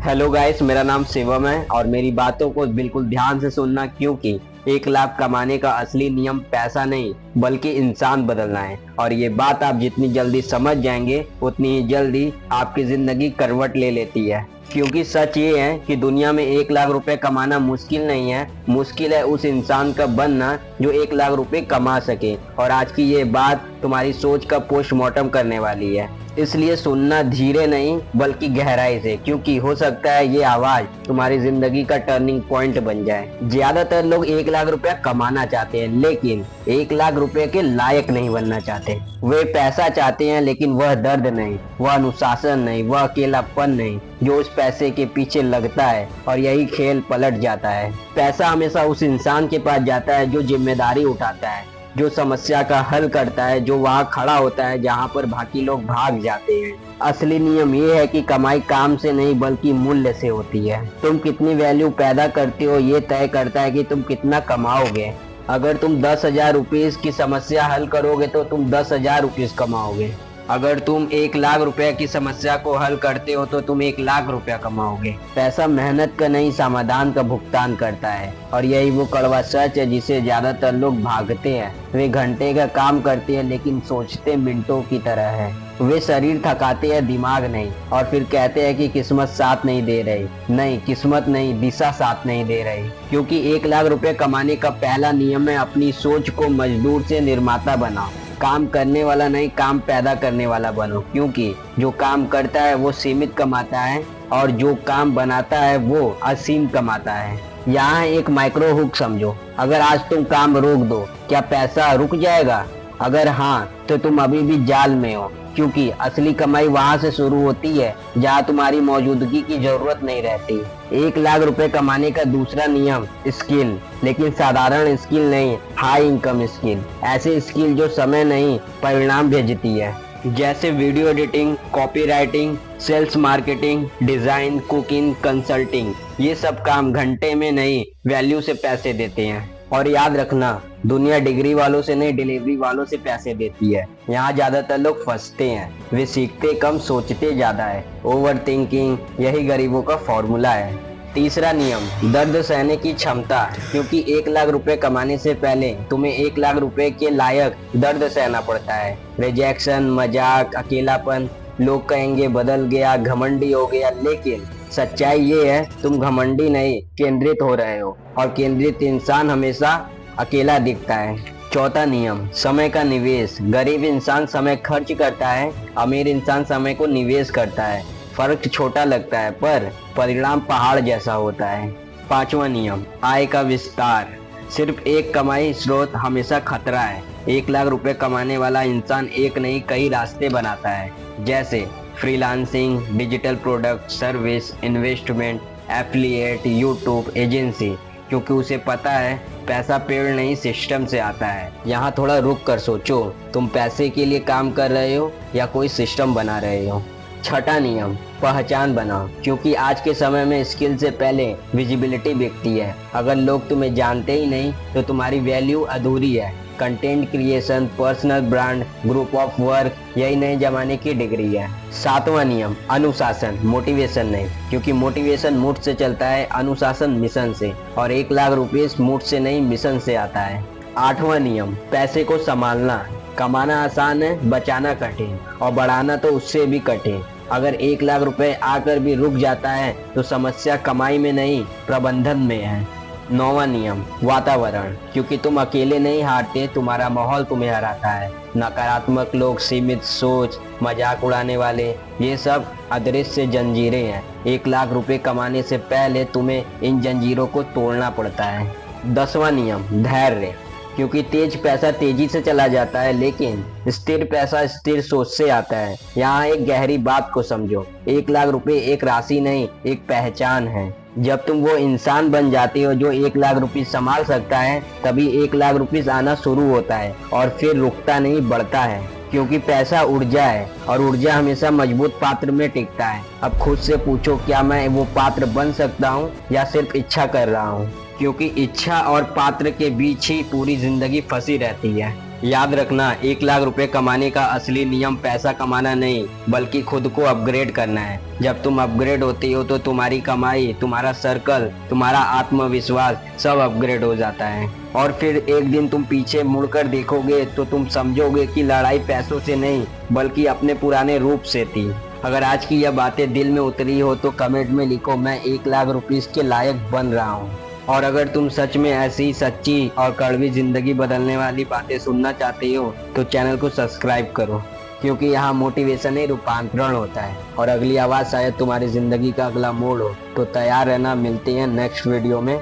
Hello guys, मेरा नाम शिवम है और मेरी बातों को बिल्कुल ध्यान से सुनना, क्योंकि 1 लाख कमाने का असली नियम पैसा नहीं बल्कि इंसान बदलना है। और ये बात आप जितनी जल्दी समझ जाएंगे उतनी ही जल्दी आपकी जिंदगी करवट ले लेती है। क्योंकि सच ये है कि दुनिया में 1 लाख रुपए कमाना मुश्किल नहीं है, मुश्किल है उस इंसान का बनना जो 1 लाख रुपए कमा सके। और आज की ये बात तुम्हारी सोच का पोस्टमार्टम करने वाली है, इसलिए सुनना धीरे नहीं बल्कि गहराई से, क्योंकि हो सकता है ये आवाज तुम्हारी जिंदगी का टर्निंग पॉइंट बन जाए। ज्यादातर लोग 1 लाख रुपया कमाना चाहते हैं लेकिन 1 लाख रुपए के लायक नहीं बनना चाहते। वे पैसा चाहते हैं लेकिन वह दर्द नहीं, वह अनुशासन नहीं, वह अकेलापन नहीं जो उस पैसे के पीछे लगता है। और यही खेल पलट जाता है। पैसा हमेशा उस इंसान के पास जाता है जो जिम्मेदारी उठाता है, जो समस्या का हल करता है, जो वहाँ खड़ा होता है जहाँ पर बाकी लोग भाग जाते हैं। असली नियम ये है कि कमाई काम से नहीं बल्कि मूल्य से होती है। तुम कितनी वैल्यू पैदा करते हो ये तय करता है कि तुम कितना कमाओगे। अगर तुम 10,000 रुपीज की समस्या हल करोगे तो तुम 10,000 रुपीज कमाओगे। अगर तुम 1 लाख रुपए की समस्या को हल करते हो तो तुम 1 लाख रुपया कमाओगे। पैसा मेहनत का नहीं समाधान का भुगतान करता है। और यही वो कड़वा सच है जिसे ज्यादातर लोग भागते हैं। वे घंटे का काम करते हैं लेकिन सोचते मिनटों की तरह है। वे शरीर थकाते हैं, दिमाग नहीं, और फिर कहते हैं कि किस्मत साथ नहीं दे रही। नहीं, किस्मत नहीं, दिशा साथ नहीं दे रही। क्योंकि 1 लाख रुपए कमाने का पहला नियम है अपनी सोच को मजदूर से निर्माता बनाओ। काम करने वाला नहीं, काम पैदा करने वाला बनो। क्योंकि जो काम करता है वो सीमित कमाता है और जो काम बनाता है वो असीम कमाता है। यहाँ एक माइक्रो हुक समझो। अगर आज तुम काम रोक दो, क्या पैसा रुक जाएगा? अगर हाँ, तो तुम अभी भी जाल में हो। क्योंकि असली कमाई वहां से शुरू होती है जहां तुम्हारी मौजूदगी की जरूरत नहीं रहती। 1 लाख रुपए कमाने का दूसरा नियम, स्किल, लेकिन साधारण स्किल नहीं, हाई इनकम स्किल। ऐसे स्किल जो समय नहीं परिणाम भेजती है, जैसे video editing, copywriting, sales marketing, design, cooking, consulting. ये सब काम घंटे में नहीं वैल्यू से पैसे देते हैं। और याद रखना, दुनिया डिग्री वालों से नहीं डिलीवरी वालों से पैसे देती है। यहाँ ज्यादातर लोग फंसते हैं। वे सीखते कम, सोचते ज्यादा है। ओवर थिंकिंग यही गरीबों का फॉर्मूला है। तीसरा नियम, दर्द सहने की क्षमता। क्योंकि 1 लाख रुपए कमाने से पहले तुम्हें 1 लाख रुपए के लायक दर्द सहना पड़ता है। रिजेक्शन, मजाक, अकेलापन, लोग कहेंगे बदल गया, घमंडी हो गया। लेकिन सच्चाई ये है, तुम घमंडी नहीं, केंद्रित हो रहे हो। और केंद्रित इंसान हमेशा अकेला दिखता है। चौथा नियम, समय का निवेश। गरीब इंसान समय खर्च करता है, अमीर इंसान समय को निवेश करता है। फर्क छोटा लगता है पर परिणाम पहाड़ जैसा होता है। पांचवा नियम, आय का विस्तार। सिर्फ एक कमाई स्रोत हमेशा खतरा है। 1 लाख रुपए कमाने वाला इंसान एक नहीं कई रास्ते बनाता है, जैसे freelancing, digital product, service, investment, affiliate, YouTube, agency. क्योंकि उसे पता है पैसा पेड़ नहीं सिस्टम से आता है। यहाँ थोड़ा रुक कर सोचो, तुम पैसे के लिए काम कर रहे हो या कोई सिस्टम बना रहे हो। छठा नियम, पहचान बनाओ। क्योंकि आज के समय में स्किल से पहले विजिबिलिटी बिकती है। अगर लोग तुम्हें जानते ही नहीं तो तुम्हारी वैल्यू अधूरी है। Content creation, personal brand, group of work, यही नए जमाने की डिग्री है। सातवां नियम, अनुशासन, मोटिवेशन नहीं। क्योंकि मोटिवेशन मूड से चलता है, अनुशासन मिशन से। और 1 लाख रुपए मूड से नहीं मिशन से आता है। आठवां नियम, पैसे को संभालना। कमाना आसान है, बचाना कठिन, और बढ़ाना तो उससे भी कठिन। अगर 1 लाख रुपए आकर भी रुक जाता है तो समस्या कमाई में नहीं प्रबंधन में है। नौवां नियम, वातावरण। क्योंकि तुम अकेले नहीं हारते, तुम्हारा माहौल तुम्हें हराता है। नकारात्मक लोग, सीमित सोच, मजाक उड़ाने वाले, ये सब अदृश्य जंजीरें हैं। 1 लाख रुपए कमाने से पहले तुम्हें इन जंजीरों को तोड़ना पड़ता है। 10वां नियम, धैर्य। क्योंकि तेज पैसा तेजी से चला जाता है लेकिन स्थिर पैसा स्थिर सोच से आता है। यहाँ एक गहरी बात को समझो, 1 लाख रुपए एक राशि नहीं, एक पहचान है। जब तुम वो इंसान बन जाते हो जो 1 लाख रुपए संभाल सकता है, तभी 1 लाख रुपए आना शुरू होता है और फिर रुकता नहीं, बढ़ता है। क्योंकि पैसा ऊर्जा है और ऊर्जा हमेशा मजबूत पात्र में टिकता है। अब खुद से पूछो, क्या मैं वो पात्र बन सकता हूँ या सिर्फ इच्छा कर रहा हूँ? क्योंकि इच्छा और पात्र के बीच ही पूरी जिंदगी फंसी रहती है। याद रखना, 1 लाख रुपए कमाने का असली नियम पैसा कमाना नहीं बल्कि खुद को अपग्रेड करना है। जब तुम अपग्रेड होते हो तो तुम्हारी कमाई, तुम्हारा सर्कल, तुम्हारा आत्मविश्वास सब अपग्रेड हो जाता है। और फिर एक दिन तुम पीछे मुड़कर देखोगे तो तुम समझोगे कि लड़ाई पैसों से नहीं बल्कि अपने पुराने रूप से थी। अगर आज की यह बातें दिल में उतरी हो तो कमेंट में लिखो, मैं 1 लाख रुपीज के लायक बन रहा हूँ। और अगर तुम सच में ऐसी सच्ची और कड़वी जिंदगी बदलने वाली बातें सुनना चाहते हो तो चैनल को सब्सक्राइब करो, क्योंकि यहाँ मोटिवेशन ही रूपांतरण होता है और अगली आवाज़ शायद तुम्हारी जिंदगी का अगला मोड़ हो। तो तैयार रहना, मिलते हैं नेक्स्ट वीडियो में।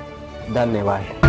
धन्यवाद।